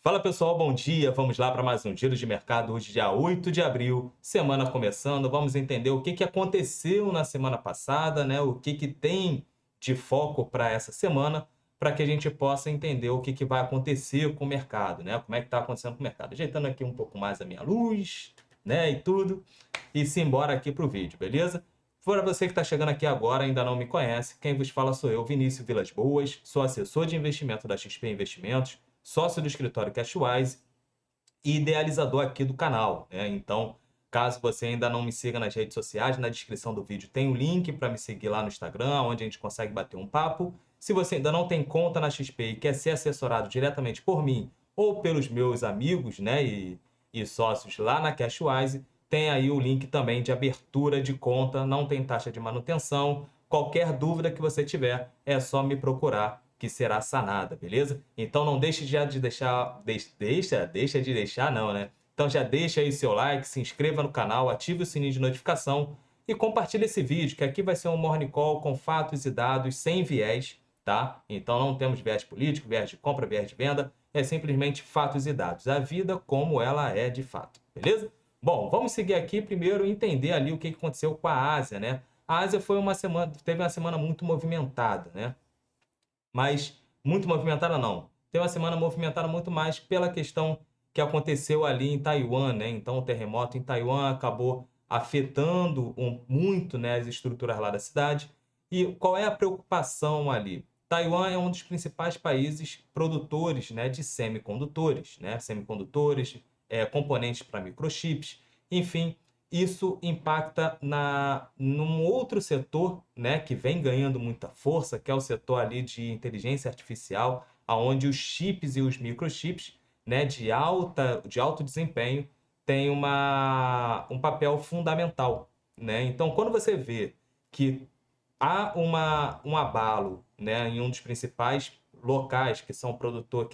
Fala pessoal, bom dia. Vamos lá para mais um giro de mercado hoje, dia 8 de abril, semana começando. Vamos entender o que aconteceu na semana passada, né? O que tem de foco para essa semana, para que a gente possa entender o que vai acontecer com o mercado, né? Como é que está acontecendo com o mercado. Ajeitando aqui um pouco mais a minha luz, né? E tudo. E simbora aqui para o vídeo, beleza? Para você que está chegando aqui agora e ainda não me conhece, quem vos fala sou eu, Vinícius Vilas Boas, sou assessor de investimento da XP Investimentos, sócio do escritório Cashwise e idealizador aqui do canal, né? Então, caso você ainda não me siga nas redes sociais, na descrição do vídeo tem o link para me seguir lá no Instagram, onde a gente consegue bater um papo. Se você ainda não tem conta na XP e quer ser assessorado diretamente por mim ou pelos meus amigos, né, e sócios lá na Cashwise, tem aí o link também de abertura de conta, não tem taxa de manutenção. Qualquer dúvida que você tiver, é só me procurar que será sanada, beleza? Então não deixe de deixar, deixa de deixar não, né? Então já deixa aí seu like, se inscreva no canal, ative o sininho de notificação e compartilhe esse vídeo, que aqui vai ser um morning call com fatos e dados sem viés, tá? Então não temos viés político, viés de compra, viés de venda, é simplesmente fatos e dados, a vida como ela é de fato, beleza? Bom, vamos seguir aqui primeiro e entender ali o que aconteceu com a Ásia, né? A Ásia teve uma semana muito movimentada, né? Mas muito movimentada não. Teve uma semana movimentada muito mais pela questão que aconteceu ali em Taiwan, né? Então o terremoto em Taiwan acabou afetando muito, né, as estruturas lá da cidade. E qual é a preocupação ali? Taiwan é um dos principais países produtores, né, de semicondutores, né? Semicondutores, componentes para microchips, enfim, isso impacta num outro setor, né, que vem ganhando muita força, que é o setor ali de inteligência artificial, aonde os chips e os microchips, né, de alto desempenho têm um papel fundamental, né? Então, quando você vê que há um abalo, né, em um dos principais locais que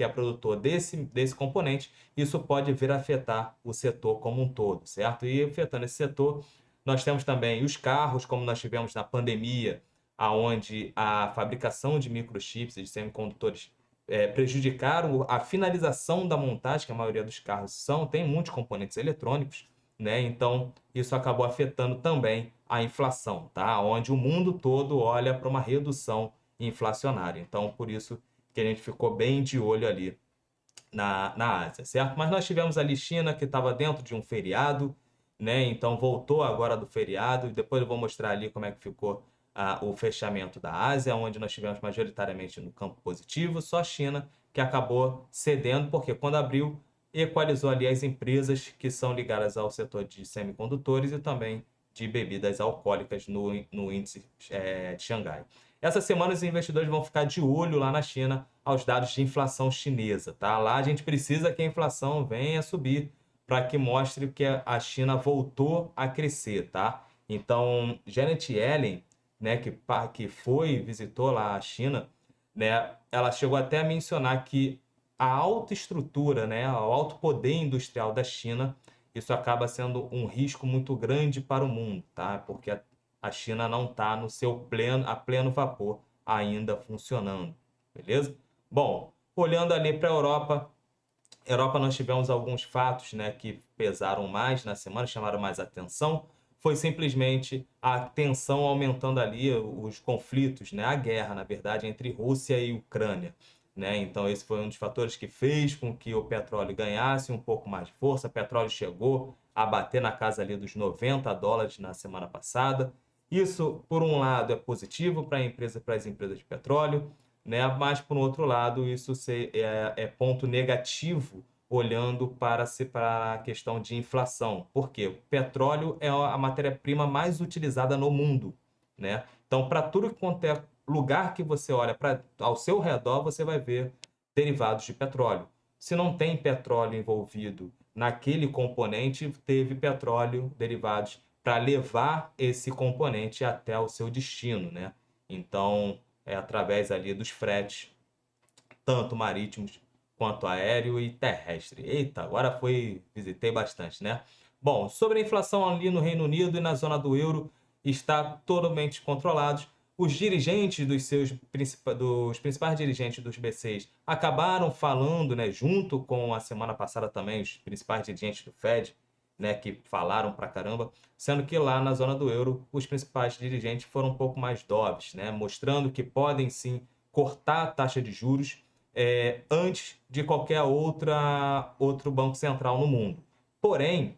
é produtor desse componente, isso pode vir a afetar o setor como um todo, certo? E afetando esse setor, nós temos também os carros, como nós tivemos na pandemia, aonde a fabricação de microchips e de semicondutores prejudicaram a finalização da montagem, que a maioria dos carros tem muitos componentes eletrônicos, né? Então, isso acabou afetando também a inflação, tá? Onde o mundo todo olha para uma redução inflacionária. Então, por isso que a gente ficou bem de olho ali na Ásia, certo? Mas nós tivemos ali China, que estava dentro de um feriado, né? Então, voltou agora do feriado, e depois eu vou mostrar ali como é que ficou o fechamento da Ásia, onde nós tivemos majoritariamente no campo positivo, só a China que acabou cedendo, porque quando abriu, equalizou ali as empresas que são ligadas ao setor de semicondutores e também de bebidas alcoólicas no índice de Xangai. Essa semana os investidores vão ficar de olho lá na China aos dados de inflação chinesa, tá? Lá a gente precisa que a inflação venha a subir para que mostre que a China voltou a crescer, tá? Então, Janet Yellen, né, que visitou lá a China, né, ela chegou até a mencionar que a alta estrutura, né, o alto poder industrial da China, isso acaba sendo um risco muito grande para o mundo, tá? Porque a China não está no seu a pleno vapor ainda funcionando, beleza? Bom, olhando ali para a Europa nós tivemos alguns fatos, né, que pesaram mais na semana, chamaram mais atenção. Foi simplesmente a tensão aumentando ali, os conflitos, né, a guerra, na verdade, entre Rússia e Ucrânia, né? Então esse foi um dos fatores que fez com que o petróleo ganhasse um pouco mais de força. O petróleo chegou a bater na casa ali dos $90 na semana passada. Isso, por um lado, é positivo para as empresas de petróleo, né? Mas, por outro lado, isso é ponto negativo olhando para a questão de inflação. Por quê? O petróleo é a matéria-prima mais utilizada no mundo, né? Então, para tudo quanto é lugar que você olha ao seu redor, você vai ver derivados de petróleo. Se não tem petróleo envolvido naquele componente, teve petróleo, derivados, para levar esse componente até o seu destino, né? Então, é através ali dos fretes, tanto marítimos quanto aéreo e terrestre. Eita, agora visitei bastante, né? Bom, sobre a inflação ali no Reino Unido e na zona do euro, está totalmente controlado. Os dirigentes dos principais dirigentes dos BCs acabaram falando, né, junto com a semana passada também, os principais dirigentes do Fed, né, que falaram pra caramba, sendo que lá na zona do euro os principais dirigentes foram um pouco mais doves, né, mostrando que podem sim cortar a taxa de juros antes de qualquer outro banco central no mundo. Porém,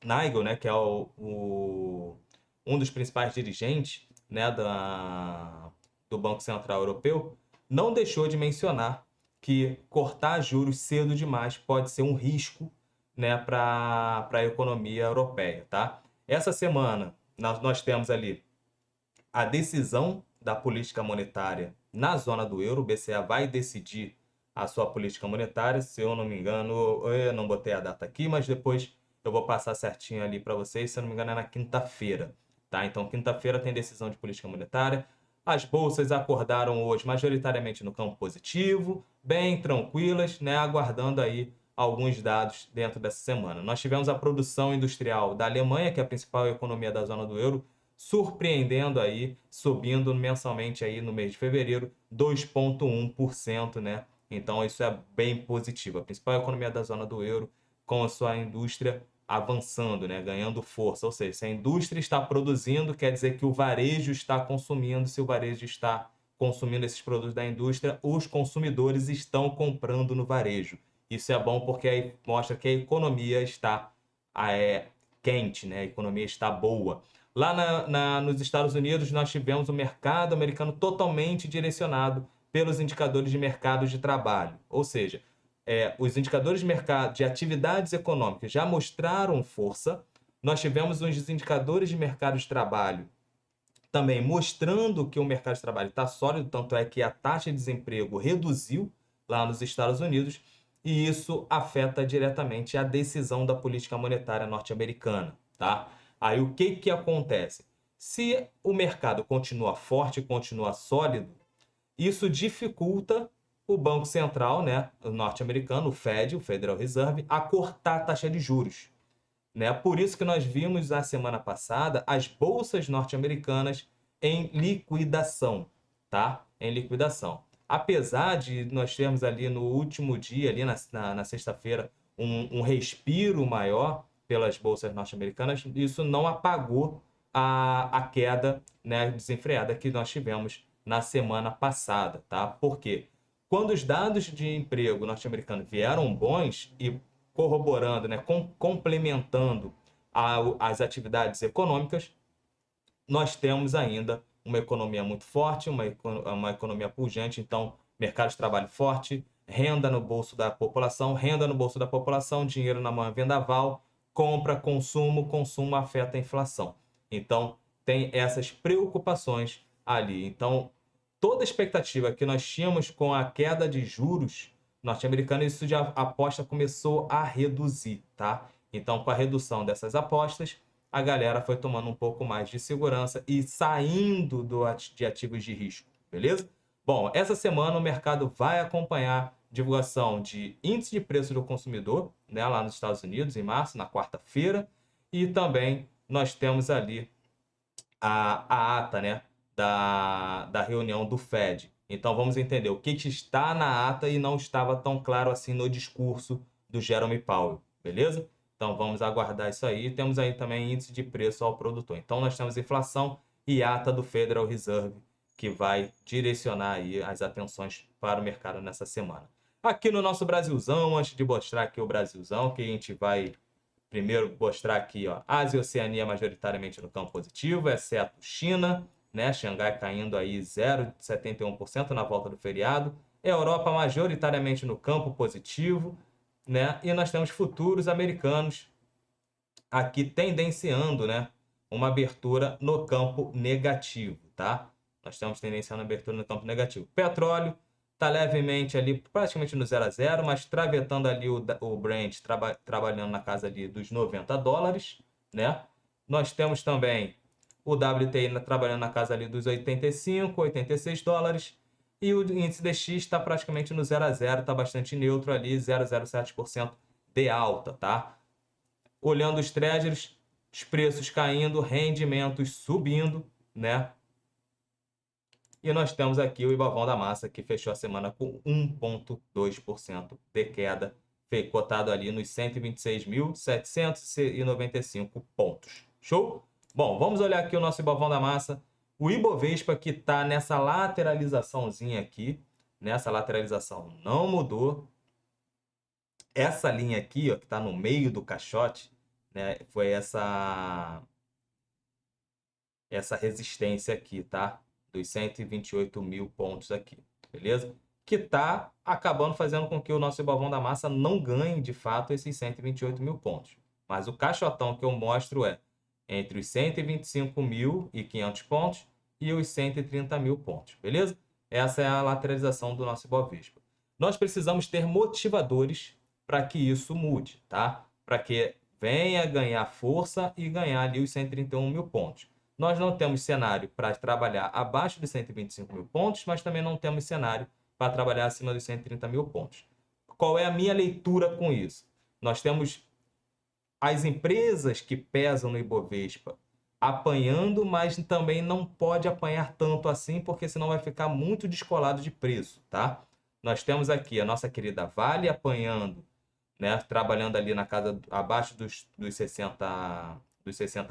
Nigel, né, que é um dos principais dirigentes, né, do Banco Central Europeu, não deixou de mencionar que cortar juros cedo demais pode ser um risco, né, para a economia europeia, tá? Essa semana nós temos ali a decisão da política monetária na zona do euro. O BCE vai decidir a sua política monetária, se eu não me engano, eu não botei a data aqui, mas depois eu vou passar certinho ali para vocês, se eu não me engano é na quinta-feira, tá? Então, quinta-feira tem decisão de política monetária. As bolsas acordaram hoje majoritariamente no campo positivo, bem tranquilas, né? Aguardando aí alguns dados dentro dessa semana. Nós tivemos a produção industrial da Alemanha, que é a principal economia da zona do euro, surpreendendo aí, subindo mensalmente aí no mês de fevereiro, 2,1%, né? Então isso é bem positivo. A principal economia da zona do euro, com a sua indústria avançando, né? Ganhando força. Ou seja, se a indústria está produzindo, quer dizer que o varejo está consumindo. Se o varejo está consumindo esses produtos da indústria, os consumidores estão comprando no varejo. Isso é bom porque aí mostra que a economia está quente, né? A economia está boa. Lá nos Estados Unidos, nós tivemos o mercado americano totalmente direcionado pelos indicadores de mercado de trabalho. Ou seja, os indicadores de mercado de atividades econômicas já mostraram força. Nós tivemos uns indicadores de mercado de trabalho também mostrando que o mercado de trabalho está sólido, tanto é que a taxa de desemprego reduziu lá nos Estados Unidos, e isso afeta diretamente a decisão da política monetária norte-americana, tá? Aí o que que acontece? Se o mercado continua forte, continua sólido, isso dificulta o Banco Central, né, o norte-americano, o Fed, o Federal Reserve, a cortar a taxa de juros, né? Por isso que nós vimos na semana passada as bolsas norte-americanas em liquidação, tá? Em liquidação. Apesar de nós termos ali no último dia, ali na sexta-feira, um respiro maior pelas bolsas norte-americanas, isso não apagou a queda, né, desenfreada que nós tivemos na semana passada, tá? Por quê? Quando os dados de emprego norte-americano vieram bons e corroborando, né, complementando as atividades econômicas, nós temos ainda uma economia muito forte, uma economia pujante, então mercado de trabalho forte, renda no bolso da população, dinheiro na mão é vendaval, compra, consumo afeta a inflação. Então, tem essas preocupações ali. Então, toda a expectativa que nós tínhamos com a queda de juros norte-americana, isso de aposta começou a reduzir, tá? Então, com a redução dessas apostas, a galera foi tomando um pouco mais de segurança e saindo de ativos de risco, beleza? Bom, essa semana o mercado vai acompanhar divulgação de índice de preço do consumidor, né, lá nos Estados Unidos, em março, na quarta-feira, e também nós temos ali a ata, né, da reunião do Fed. Então vamos entender o que está na ata e não estava tão claro assim no discurso do Jerome Powell, beleza? Então vamos aguardar isso aí. Temos aí também índice de preço ao produtor. Então nós temos inflação e ata do Federal Reserve, que vai direcionar aí as atenções para o mercado nessa semana. Aqui no nosso Brasilzão, antes de mostrar aqui o Brasilzão, que a gente vai primeiro mostrar aqui, ó, Ásia e Oceania majoritariamente no campo positivo, exceto China, né? Xangai caindo aí 0,71% na volta do feriado. Europa majoritariamente no campo positivo, né? E nós temos futuros americanos aqui tendenciando, né, uma abertura no campo negativo, tá? Nós estamos tendenciando a abertura no campo negativo. Petróleo está levemente ali, praticamente no 0 a 0, mas travetando ali o Brent, trabalhando na casa ali dos $90, né? Nós temos também o WTI trabalhando na casa ali dos 85, $86. E o índice DX está praticamente no 0 a 0, está bastante neutro ali, 0,07% de alta, tá? Olhando os treasuries, os preços caindo, rendimentos subindo, né? E nós temos aqui o Ibovão da Massa, que fechou a semana com 1,2% de queda, cotado ali nos 126.795 pontos. Show? Bom, vamos olhar aqui o nosso Ibovão da Massa. O Ibovespa, que está nessa lateralizaçãozinha aqui, nessa lateralização não mudou. Essa linha aqui, ó, que está no meio do caixote, né, foi essa resistência aqui, tá? Dos 128 mil pontos aqui, beleza? Que tá acabando fazendo com que o nosso Ibovão da Massa não ganhe, de fato, esses 128 mil pontos. Mas o caixotão que eu mostro é entre os 125.500 pontos e os 130 mil pontos, beleza? Essa é a lateralização do nosso Ibovespa. Nós precisamos ter motivadores para que isso mude, tá? Para que venha ganhar força e ganhar ali os 131 mil pontos. Nós não temos cenário para trabalhar abaixo de 125 mil pontos, mas também não temos cenário para trabalhar acima dos 130 mil pontos. Qual é a minha leitura com isso? Nós temos as empresas que pesam no Ibovespa apanhando, mas também não pode apanhar tanto assim, porque senão vai ficar muito descolado de preço, tá? Nós temos aqui a nossa querida Vale apanhando, né, trabalhando ali na casa abaixo dos 60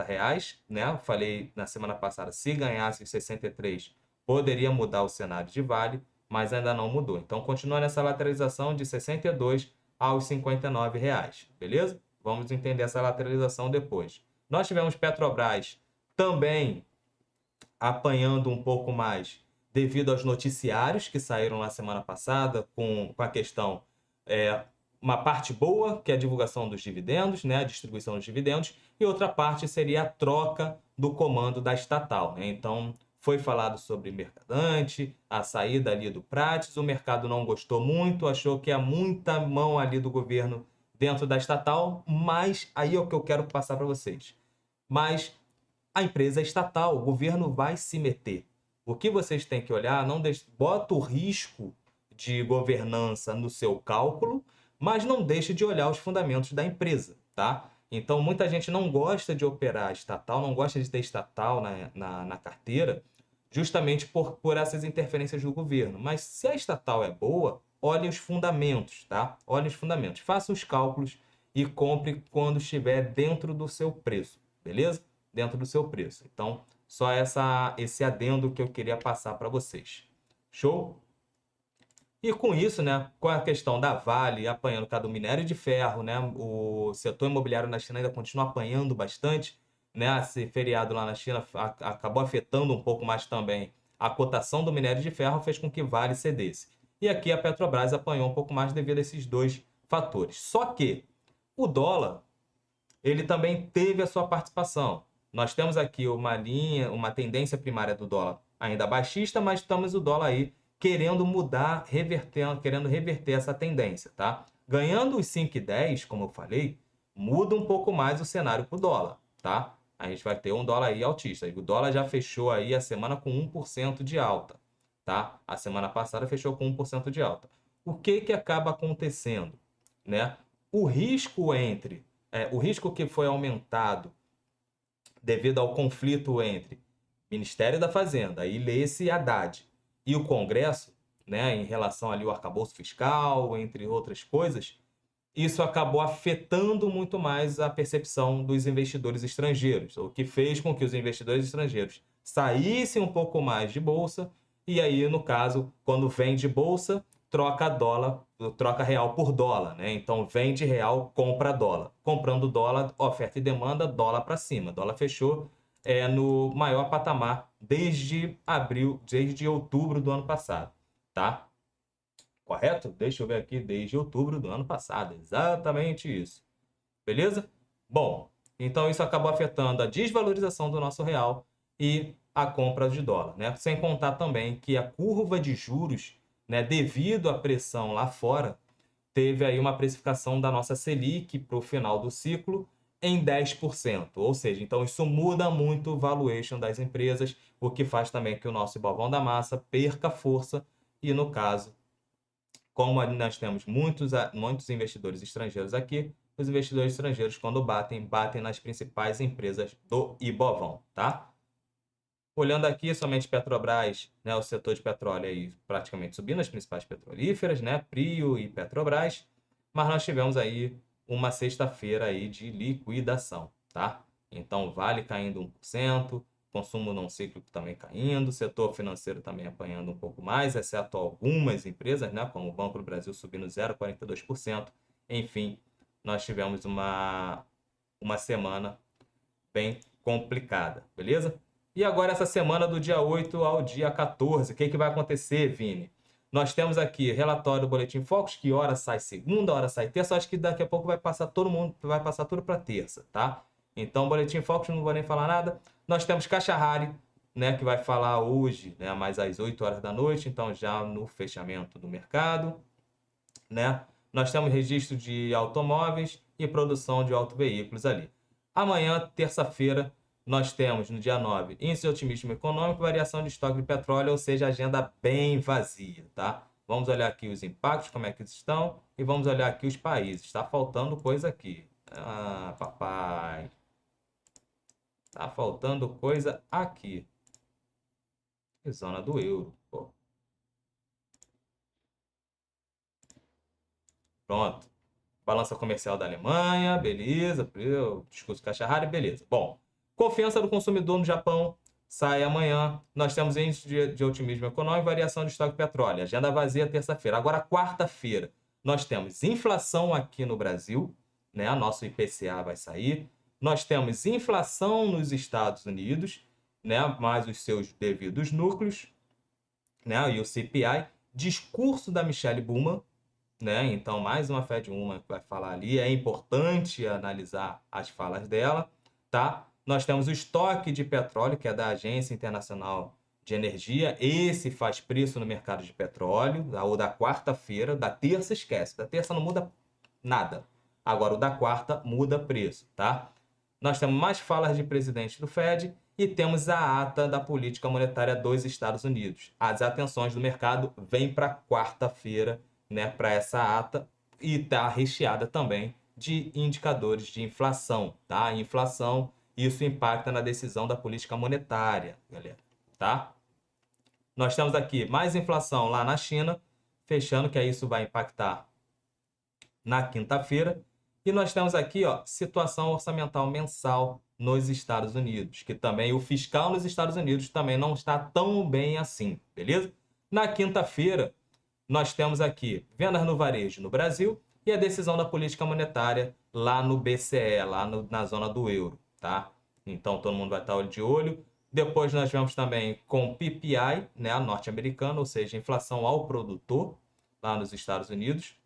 reais, né? Falei na semana passada, se ganhasse os 63, poderia mudar o cenário de Vale, mas ainda não mudou. Então continua nessa lateralização de 62 aos 59 reais, beleza? Vamos entender essa lateralização depois. Nós tivemos Petrobras também apanhando um pouco mais devido aos noticiários que saíram na semana passada com a questão uma parte boa, que é a divulgação dos dividendos, né, a distribuição dos dividendos, e outra parte seria a troca do comando da estatal, né? Então, foi falado sobre Mercadante, a saída ali do Prates, o mercado não gostou muito, achou que há muita mão ali do governo dentro da estatal, mas aí é o que eu quero passar para vocês. Mas a empresa é estatal, o governo vai se meter. O que vocês têm que olhar, não bota o risco de governança no seu cálculo, mas não deixe de olhar os fundamentos da empresa, tá? Então, muita gente não gosta de operar estatal, não gosta de ter estatal na carteira, justamente por essas interferências do governo. Mas se a estatal é boa, olhe os fundamentos, tá? Olhe os fundamentos, faça os cálculos e compre quando estiver dentro do seu preço, beleza? Dentro do seu preço. Então, só esse adendo que eu queria passar para vocês. Show? E com isso, né, com a questão da Vale apanhando cada minério de ferro, né, o setor imobiliário na China ainda continua apanhando bastante, né, esse feriado lá na China acabou afetando um pouco mais também a cotação do minério de ferro, fez com que Vale cedesse. E aqui a Petrobras apanhou um pouco mais devido a esses dois fatores. Só que o dólar, ele também teve a sua participação. Nós temos aqui uma tendência primária do dólar ainda baixista, mas estamos o dólar aí querendo mudar, querendo reverter essa tendência, tá? Ganhando os 5,10, como eu falei, muda um pouco mais o cenário para o dólar, tá? A gente vai ter um dólar aí altista. O dólar já fechou aí a semana com 1% de alta, tá? A semana passada fechou com 1% de alta. O que acaba acontecendo, né? O risco que foi aumentado devido ao conflito entre Ministério da Fazenda, aí lê-se Haddad, e o Congresso, né, em relação ali ao arcabouço fiscal, entre outras coisas, isso acabou afetando muito mais a percepção dos investidores estrangeiros, o que fez com que os investidores estrangeiros saíssem um pouco mais de bolsa, e aí, no caso, quando vende bolsa, troca real por dólar, né? Então vende real, compra dólar. Comprando dólar, oferta e demanda, dólar para cima. Dólar fechou no maior patamar desde outubro do ano passado, tá? Correto? Deixa eu ver aqui, desde outubro do ano passado, exatamente isso. Beleza? Bom, então isso acabou afetando a desvalorização do nosso real e a compra de dólar, né? Sem contar também que a curva de juros, né, devido à pressão lá fora, teve aí uma precificação da nossa Selic para o final do ciclo em 10%. Ou seja, então isso muda muito o valuation das empresas, o que faz também que o nosso Ibovão da Massa perca força e, no caso, como nós temos muitos investidores estrangeiros aqui, os investidores estrangeiros, quando batem nas principais empresas do Ibovão, tá? Olhando aqui, somente Petrobras, né, o setor de petróleo aí praticamente subindo, as principais petrolíferas, né, Prio e Petrobras, mas nós tivemos aí uma sexta-feira aí de liquidação, tá? Então, Vale caindo 1%, consumo não cíclico também caindo, setor financeiro também apanhando um pouco mais, exceto algumas empresas, né, como o Banco do Brasil subindo 0,42%. Enfim, nós tivemos uma semana bem complicada, beleza? E agora essa semana do dia 8 ao dia 14, o que vai acontecer, Vini? Nós temos aqui relatório do Boletim Focus, que hora sai segunda, hora sai terça, acho que daqui a pouco vai passar todo mundo, vai passar tudo para terça, tá? Então, Boletim Focus, não vou nem falar nada. Nós temos Caixa Rari, né, que vai falar hoje, né, mais às 8 horas da noite, então já no fechamento do mercado, né? Nós temos registro de automóveis e produção de autoveículos ali. Amanhã, terça-feira, nós temos, no dia 9, índice de otimismo econômico, variação de estoque de petróleo, ou seja, agenda bem vazia, tá? Vamos olhar aqui os impactos, como é que eles estão, e vamos olhar aqui os países. Está faltando coisa aqui. Ah, papai. Está faltando coisa aqui. Zona do euro. Pô. Pronto. Balança comercial da Alemanha, beleza. Discurso Caixa-Rari, beleza. Bom, confiança do consumidor no Japão sai amanhã. Nós temos índice de otimismo econômico e variação de estoque de petróleo. Agenda vazia terça-feira. Agora, quarta-feira, nós temos inflação aqui no Brasil, né? Nosso IPCA vai sair. Nós temos inflação nos Estados Unidos, né? Mais os seus devidos núcleos, né? E o CPI. Discurso da Michelle Bowman, né? Então, mais uma Fed Woman que vai falar ali. É importante analisar as falas dela, tá? Nós temos o estoque de petróleo, que é da Agência Internacional de Energia. Esse faz preço no mercado de petróleo, o da quarta-feira. Da terça, esquece. Da terça não muda nada. Agora, o da quarta muda preço, tá? Nós temos mais falas de presidente do Fed e temos a ata da política monetária dos Estados Unidos. As atenções do mercado vêm para quarta-feira, né, para essa ata, e está recheada também de indicadores de inflação, tá? A inflação, isso impacta na decisão da política monetária, galera, tá? Nós temos aqui mais inflação lá na China, fechando que isso vai impactar na quinta-feira. E nós temos aqui, ó, situação orçamental mensal nos Estados Unidos, que também o fiscal nos Estados Unidos também não está tão bem assim, beleza? Na quinta-feira, nós temos aqui vendas no varejo no Brasil e a decisão da política monetária lá no BCE, lá na zona do euro, tá? Então todo mundo vai estar olho de olho. Depois nós vamos também com PPI, né, a norte-americana, ou seja, inflação ao produtor lá nos Estados Unidos.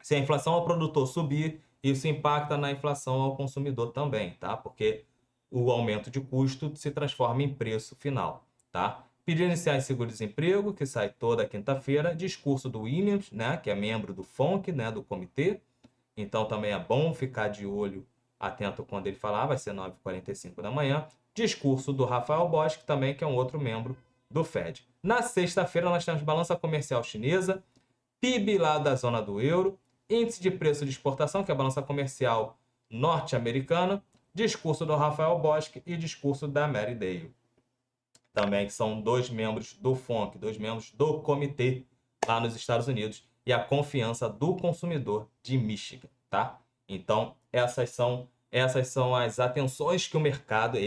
Se a inflação ao produtor subir, isso impacta na inflação ao consumidor também, tá? Porque o aumento de custo se transforma em preço final, tá? Pedido inicial em seguro-desemprego, que sai toda quinta-feira. Discurso do Williams, né, que é membro do FONC, né, do comitê. Então também é bom ficar de olho, atento quando ele falar, vai ser 9h45 da manhã. Discurso do Rafael Bosque, também, que é um outro membro do Fed. Na sexta-feira nós temos balança comercial chinesa, PIB lá da zona do euro, índice de preço de exportação, que é a balança comercial norte-americana, discurso do Rafael Bosque e discurso da Mary Daly. Também que são dois membros do FONC, dois membros do comitê lá nos Estados Unidos, e a confiança do consumidor de Michigan, tá? Então, essas são as atenções que o mercado,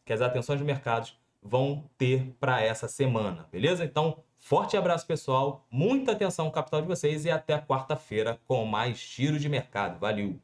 que as atenções do mercado vão ter para essa semana, beleza? Então, forte abraço, pessoal, muita atenção no capital de vocês e até quarta-feira com mais giro de mercado. Valeu!